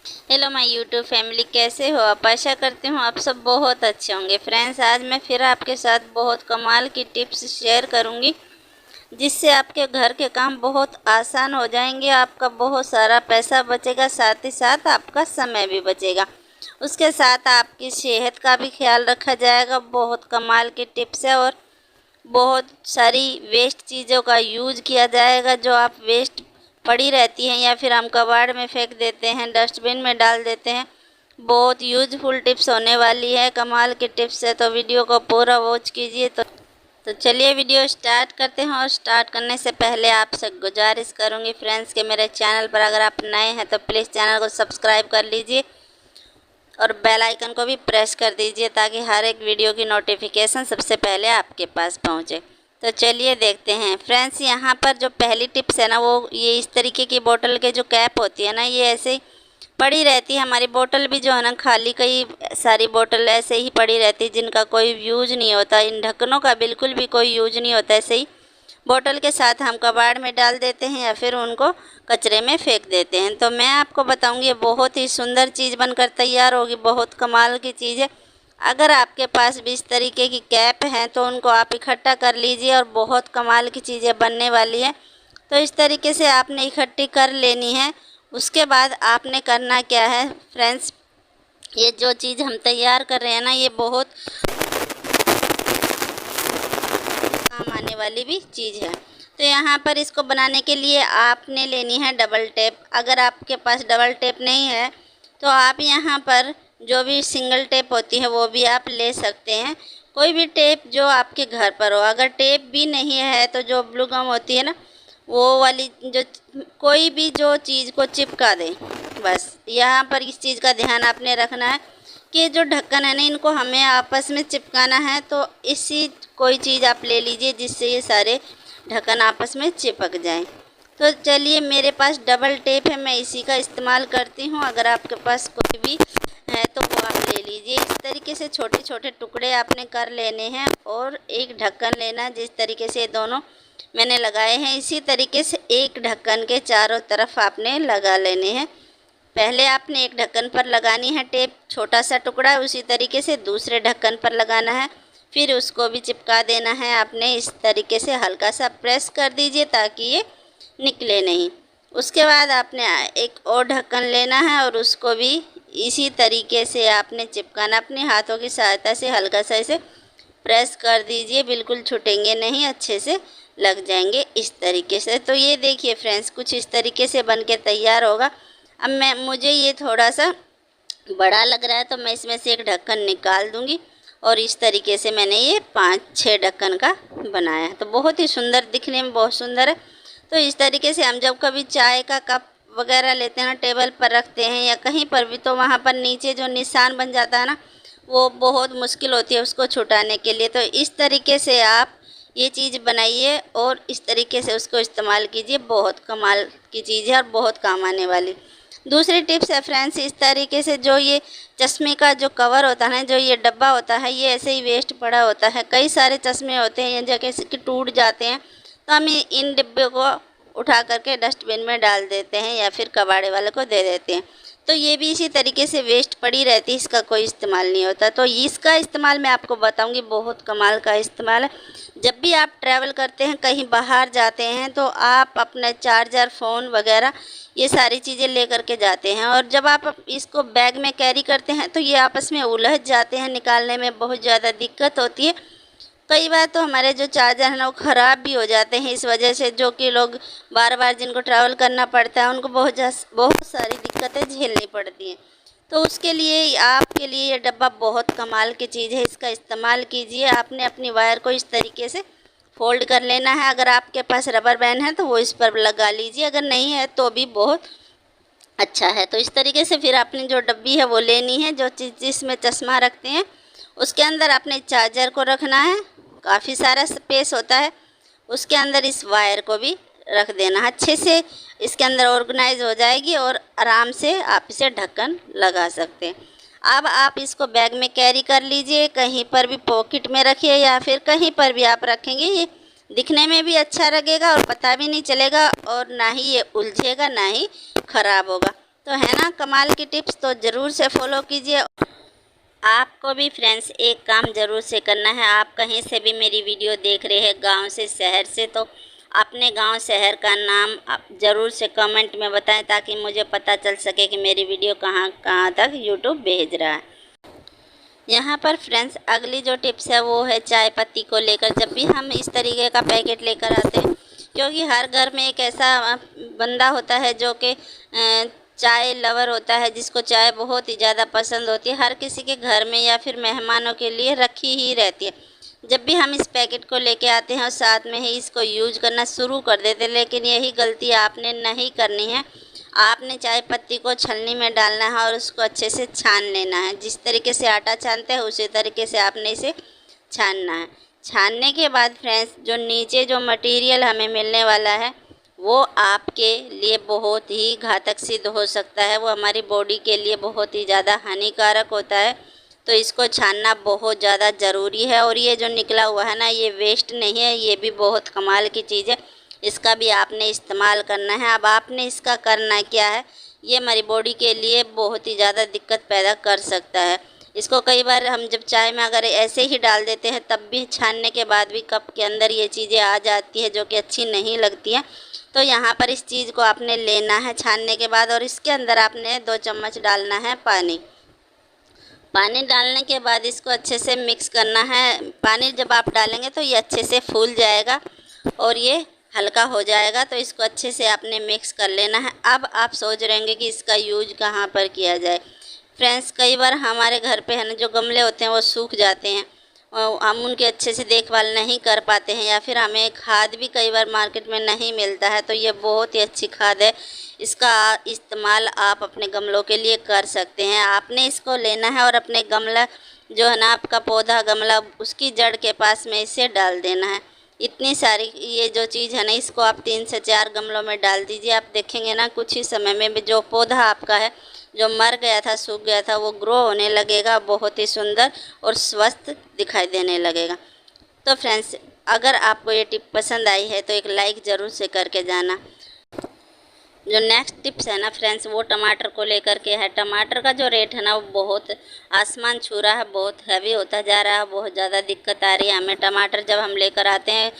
Hello my YouTube family, कैसे हो आप? आशा करती हूँ आप सब बहुत अच्छे होंगे। फ्रेंड्स, आज मैं फिर आपके साथ बहुत कमाल की टिप्स शेयर करूँगी जिससे आपके घर के काम बहुत आसान हो जाएंगे, आपका बहुत सारा पैसा बचेगा, साथ ही साथ आपका समय भी बचेगा। उसके साथ आपकी सेहत का भी ख्याल रखा जाएगा। बहुत कमाल की टिप्स है और बहुत सारी वेस्ट चीज़ों का यूज किया जाएगा जो आप वेस्ट पड़ी रहती हैं या फिर हम कबाड़ में फेंक देते हैं, डस्टबिन में डाल देते हैं। बहुत यूजफुल टिप्स होने वाली है, कमाल की टिप्स है, तो वीडियो को पूरा वॉच कीजिए। तो चलिए वीडियो स्टार्ट करते हैं। और स्टार्ट करने से पहले आपसे गुजारिश करूंगी फ्रेंड्स कि मेरे चैनल पर अगर आप नए हैं तो प्लीज़ चैनल को सब्सक्राइब कर लीजिए और बेल आइकन को भी प्रेस कर दीजिए ताकि हर एक वीडियो की नोटिफिकेशन सबसे पहले आपके पास पहुंचे। तो चलिए देखते हैं फ्रेंड्स। यहाँ पर जो पहली टिप्स है ना, वो ये इस तरीके की बोतल के जो कैप होती है ना, ये ऐसे ही पड़ी रहती है। हमारी बोतल भी जो है ना, खाली कई सारी बोतल ऐसे ही पड़ी रहती है जिनका कोई यूज नहीं होता। इन ढक्कनों का बिल्कुल भी कोई यूज नहीं होता। ऐसे ही बोतल के साथ हम कबाड़ में डाल देते हैं या फिर उनको कचरे में फेंक देते हैं। तो मैं आपको बताऊंगी, ये बहुत ही सुंदर चीज़ बनकर तैयार होगी, बहुत कमाल की चीज़ है। अगर आपके पास भी इस तरीके की कैप हैं तो उनको आप इकट्ठा कर लीजिए और बहुत कमाल की चीज़ें बनने वाली है। तो इस तरीके से आपने इकट्ठी कर लेनी है। उसके बाद आपने करना क्या है फ्रेंड्स, ये जो चीज़ हम तैयार कर रहे हैं ना, ये बहुत काम आने वाली भी चीज़ है। तो यहाँ पर इसको बनाने के लिए आपने लेनी है डबल टेप। अगर आपके पास डबल टेप नहीं है तो आप यहाँ पर जो भी सिंगल टेप होती है वो भी आप ले सकते हैं। कोई भी टेप जो आपके घर पर हो। अगर टेप भी नहीं है तो जो ब्लू गम होती है ना, वो वाली जो कोई भी जो चीज़ को चिपका दे। बस यहाँ पर इस चीज़ का ध्यान आपने रखना है कि जो ढक्कन है ना, इनको हमें आपस में चिपकाना है। तो इसी कोई चीज़ आप ले लीजिए जिससे ये सारे ढक्कन आपस में चिपक जाएं। तो चलिए, मेरे पास डबल टेप है, मैं इसी का इस्तेमाल करती हूँ। अगर आपके पास कोई भी है तो वो आप ले लीजिए। इस तरीके से छोटे छोटे टुकड़े आपने कर लेने हैं और एक ढक्कन लेना। जिस तरीके से दोनों मैंने लगाए हैं, इसी तरीके से एक ढक्कन के चारों तरफ आपने लगा लेने हैं। पहले आपने एक ढक्कन पर लगानी है टेप, छोटा सा टुकड़ा, उसी तरीके से दूसरे ढक्कन पर लगाना है, फिर उसको भी चिपका देना है आपने। इस तरीके से हल्का सा प्रेस कर दीजिए ताकि ये निकले नहीं। उसके बाद आपने एक और ढक्कन लेना है और उसको भी इसी तरीके से आपने चिपकाना। अपने हाथों की सहायता से हल्का सा इसे प्रेस कर दीजिए, बिल्कुल छूटेंगे नहीं, अच्छे से लग जाएंगे इस तरीके से। तो ये देखिए फ्रेंड्स, कुछ इस तरीके से बन के तैयार होगा। अब मुझे ये थोड़ा सा बड़ा लग रहा है तो मैं इसमें से एक ढक्कन निकाल दूंगी और इस तरीके से मैंने ये 5-6 ढक्कन का बनाया है। तो बहुत ही सुंदर, दिखने में बहुत सुंदर है। तो इस तरीके से हम जब कभी चाय का कप वगैरह लेते हैं ना, टेबल पर रखते हैं या कहीं पर भी, तो वहाँ पर नीचे जो निशान बन जाता है ना, वो बहुत मुश्किल होती है उसको छुटाने के लिए। तो इस तरीके से आप ये चीज़ बनाइए और इस तरीके से उसको इस्तेमाल कीजिए। बहुत कमाल की चीज़ है और बहुत काम आने वाली। दूसरी टिप्स है फ्रेंड्स, इस तरीके से जो ये चश्मे का जो कवर होता है, जो ये डब्बा होता है, ये ऐसे ही वेस्ट पड़ा होता है। कई सारे चश्मे होते हैं ये जगह कि टूट जाते हैं, तो हम इन डिब्बे को उठा करके डस्टबिन में डाल देते हैं या फिर कबाड़े वाले को दे देते हैं। तो ये भी इसी तरीके से वेस्ट पड़ी रहती है, इसका कोई इस्तेमाल नहीं होता। तो इसका इस्तेमाल मैं आपको बताऊंगी, बहुत कमाल का इस्तेमाल है। जब भी आप ट्रैवल करते हैं, कहीं बाहर जाते हैं, तो आप अपना चार्जर, फ़ोन वगैरह ये सारी चीज़ें ले करके जाते हैं और जब आप इसको बैग में कैरी करते हैं तो ये आपस में उलझ जाते हैं, निकालने में बहुत ज़्यादा दिक्कत होती है। कई बार तो हमारे जो चार्जर हैं ना, वो ख़राब भी हो जाते हैं इस वजह से, जो कि लोग बार बार जिनको ट्रैवल करना पड़ता है उनको बहुत सारी दिक्कतें झेलनी पड़ती हैं। तो उसके लिए आपके लिए ये डब्बा बहुत कमाल की चीज़ है, इसका इस्तेमाल कीजिए। आपने अपनी वायर को इस तरीके से फोल्ड कर लेना है। अगर आपके पास रबर बैंड है तो वो इस पर लगा लीजिए, अगर नहीं है तो भी बहुत अच्छा है। तो इस तरीके से फिर आपने जो डब्बी है वो लेनी है, जो चीज़ जिसमें चश्मा रखते हैं उसके अंदर आपने चार्जर को रखना है। काफ़ी सारा स्पेस होता है, उसके अंदर इस वायर को भी रख देना है। अच्छे से इसके अंदर ऑर्गेनाइज हो जाएगी और आराम से आप इसे ढक्कन लगा सकते हैं। अब आप इसको बैग में कैरी कर लीजिए, कहीं पर भी पॉकेट में रखिए या फिर कहीं पर भी आप रखेंगे, ये दिखने में भी अच्छा लगेगा और पता भी नहीं चलेगा और ना ही ये उलझेगा ना ही ख़राब होगा। तो है ना कमाल की टिप्स, तो ज़रूर से फॉलो कीजिए। आपको भी फ्रेंड्स एक काम ज़रूर से करना है। आप कहीं से भी मेरी वीडियो देख रहे हैं, गांव से, शहर से, तो अपने गांव शहर का नाम आप ज़रूर से कमेंट में बताएं, ताकि मुझे पता चल सके कि मेरी वीडियो कहाँ कहाँ तक यूट्यूब भेज रहा है। यहाँ पर फ्रेंड्स अगली जो टिप्स है वो है चाय पत्ती को लेकर। जब भी हम इस तरीके का पैकेट लेकर आते हैं, क्योंकि हर घर में एक ऐसा बंदा होता है जो कि चाय लवर होता है, जिसको चाय बहुत ही ज़्यादा पसंद होती है, हर किसी के घर में या फिर मेहमानों के लिए रखी ही रहती है। जब भी हम इस पैकेट को लेके आते हैं और साथ में ही इसको यूज करना शुरू कर देते हैं, लेकिन यही गलती आपने नहीं करनी है। आपने चाय पत्ती को छलनी में डालना है और उसको अच्छे से छान लेना है। जिस तरीके से आटा छानते हैं उसी तरीके से आपने इसे छानना है। छानने के बाद फ्रेंड्स जो नीचे जो मटेरियल हमें मिलने वाला है वो आपके लिए बहुत ही घातक सिद्ध हो सकता है, वो हमारी बॉडी के लिए बहुत ही ज़्यादा हानिकारक होता है। तो इसको छानना बहुत ज़्यादा ज़रूरी है। और ये जो निकला हुआ है ना, ये वेस्ट नहीं है, ये भी बहुत कमाल की चीज़ है। इसका भी आपने इस्तेमाल करना है। अब आपने इसका करना क्या है, ये हमारी बॉडी के लिए बहुत ही ज़्यादा दिक्कत पैदा कर सकता है। इसको कई बार हम जब चाय में अगर ऐसे ही डाल देते हैं, तब भी छानने के बाद भी कप के अंदर ये चीज़ें आ जाती है जो कि अच्छी नहीं लगती हैं। तो यहाँ पर इस चीज़ को आपने लेना है छानने के बाद, और इसके अंदर आपने 2 चम्मच डालना है पानी। पानी डालने के बाद इसको अच्छे से मिक्स करना है। पानी जब आप डालेंगे तो ये अच्छे से फूल जाएगा और ये हल्का हो जाएगा। तो इसको अच्छे से आपने मिक्स कर लेना है। अब आप सोच रहे होंगे कि इसका यूज कहाँ पर किया जाए। फ्रेंड्स कई बार हमारे घर पे है ना, जो गमले होते हैं वो सूख जाते हैं और हम उनकी अच्छे से देखभाल नहीं कर पाते हैं, या फिर हमें खाद भी कई बार मार्केट में नहीं मिलता है। तो ये बहुत ही अच्छी खाद है, इसका इस्तेमाल आप अपने गमलों के लिए कर सकते हैं। आपने इसको लेना है और अपने गमला जो है ना, आपका पौधा गमला, उसकी जड़ के पास में इसे डाल देना है। इतनी सारी ये जो चीज़ है ना, इसको आप 3 से 4 गमलों में डाल दीजिए। आप देखेंगे ना कुछ ही समय में जो पौधा आपका है, जो मर गया था, सूख गया था, वो ग्रो होने लगेगा, बहुत ही सुंदर और स्वस्थ दिखाई देने लगेगा। तो फ्रेंड्स अगर आपको ये टिप पसंद आई है तो एक लाइक ज़रूर से करके जाना। जो नेक्स्ट टिप्स है ना फ्रेंड्स, वो टमाटर को लेकर के है। टमाटर का जो रेट है ना, वो बहुत आसमान छू रहा है, बहुत हैवी होता जा रहा है, बहुत ज़्यादा दिक्कत आ रही है हमें। टमाटर जब हम लेकर आते हैं,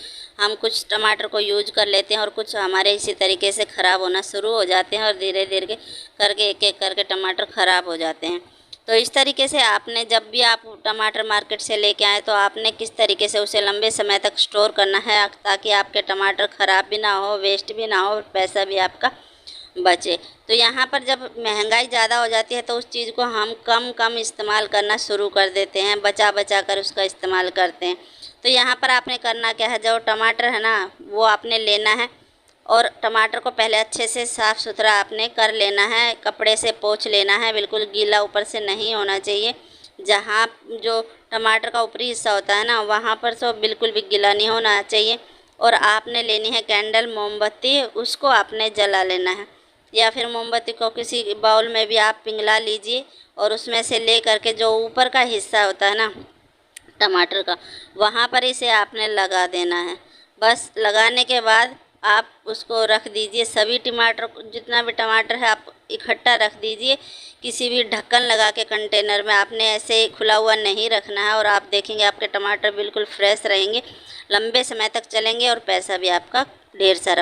हम कुछ टमाटर को यूज कर लेते हैं और कुछ हमारे इसी तरीके से ख़राब होना शुरू हो जाते हैं, और धीरे धीरे करके एक एक करके टमाटर ख़राब हो जाते हैं। तो इस तरीके से आपने जब भी आप टमाटर मार्केट से लेके आए, तो आपने किस तरीके से उसे लंबे समय तक स्टोर करना है, ताकि आपके टमाटर ख़राब भी ना हो, वेस्ट भी ना हो, और पैसा भी आपका बचे। तो यहाँ पर जब महंगाई ज़्यादा हो जाती है, तो उस चीज़ को हम कम इस्तेमाल करना शुरू कर देते हैं, बचा बचा कर उसका इस्तेमाल करते हैं। तो यहाँ पर आपने करना क्या है, जो टमाटर है ना, वो आपने लेना है और टमाटर को पहले अच्छे से साफ़ सुथरा आपने कर लेना है, कपड़े से पोंछ लेना है, बिल्कुल गीला ऊपर से नहीं होना चाहिए। जहाँ जो टमाटर का ऊपरी हिस्सा होता है ना, वहाँ पर तो बिल्कुल भी गीला नहीं होना चाहिए। और आपने लेनी है कैंडल, मोमबत्ती, उसको आपने जला लेना है, या फिर मोमबत्ती को किसी बाउल में भी आप पिघला लीजिए, और उसमें से ले करके जो ऊपर का हिस्सा होता है ना टमाटर का, वहाँ पर इसे आपने लगा देना है। बस लगाने के बाद आप उसको रख दीजिए। सभी टमाटर, जितना भी टमाटर है आप इकट्ठा रख दीजिए, किसी भी ढक्कन लगा के कंटेनर में। आपने ऐसे खुला हुआ नहीं रखना है, और आप देखेंगे आपके टमाटर बिल्कुल फ्रेश रहेंगे, लंबे समय तक चलेंगे, और पैसा भी आपका ढेर सारा